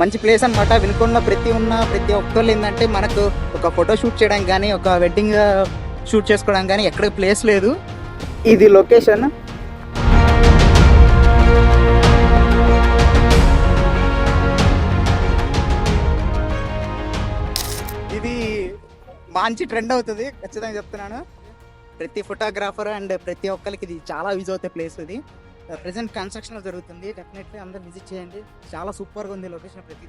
మంచి ప్లేస్ అనమాట. వినుకొండలో ప్రతి ఒక్కళ్ళు ఏంటంటే మనకు ఒక ఫోటో షూట్ చేయడానికి కానీ, ఒక వెడ్డింగ్ షూట్ చేసుకోవడానికి కానీ ఎక్కడ ప్లేస్ లేదు. ఇది లొకేషన్. ఇది మంచి ట్రెండ్ అవుతుంది, ఖచ్చితంగా చెప్తున్నాను. ప్రతి ఫోటోగ్రాఫర్ అండ్ ప్రతి ఒక్కరికి ఇది చాలా యూజ్ అవుతాయి ప్లేస్. ఇది ప్రెసెంట్ కన్స్ట్రక్షన్ జరుగుతుంది. డెఫినెట్లీ అందరు విజిట్ చేయండి, చాలా సూపర్గా ఉంది లొకేషన్ ప్రతి.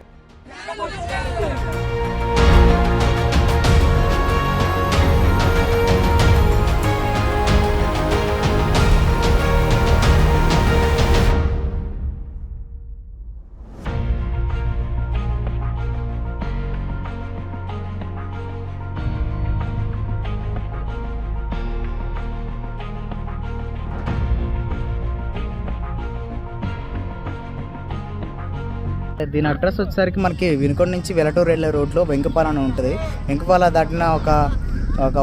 దీని అడ్రస్ వచ్చేసరికి మనకి వినుకొండ నుంచి వెలటూరు వెళ్ళే రోడ్లో వెంకపాల అని ఉంటుంది. వెంకపాల దాటిన ఒక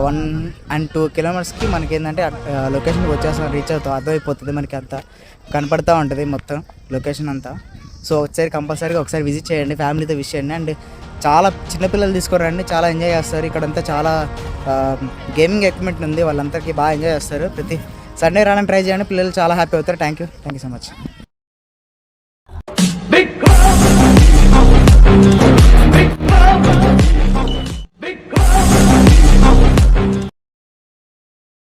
1 and 2 kilometers మనకి ఏంటంటే లొకేషన్కి వచ్చేస్తాం, రీచ్ అవుతాం. అర్థమైపోతుంది మనకి, అంతా కనపడుతూ ఉంటుంది మొత్తం లొకేషన్ అంతా. సో వచ్చేసరికి కంపల్సరీగా ఒకసారి విజిట్ చేయండి, ఫ్యామిలీతో విజిట్ చేయండి. అండ్ చాలా చిన్నపిల్లలు తీసుకురండి, చాలా ఎంజాయ్ చేస్తారు. ఇక్కడంతా చాలా గేమింగ్ ఎక్విప్మెంట్ ఉంది, వాళ్ళందరికీ బాగా ఎంజాయ్ చేస్తారు. ప్రతి సండే రావడానికి ట్రై చేయండి, పిల్లలు చాలా హ్యాపీ అవుతారు. Thank you so much.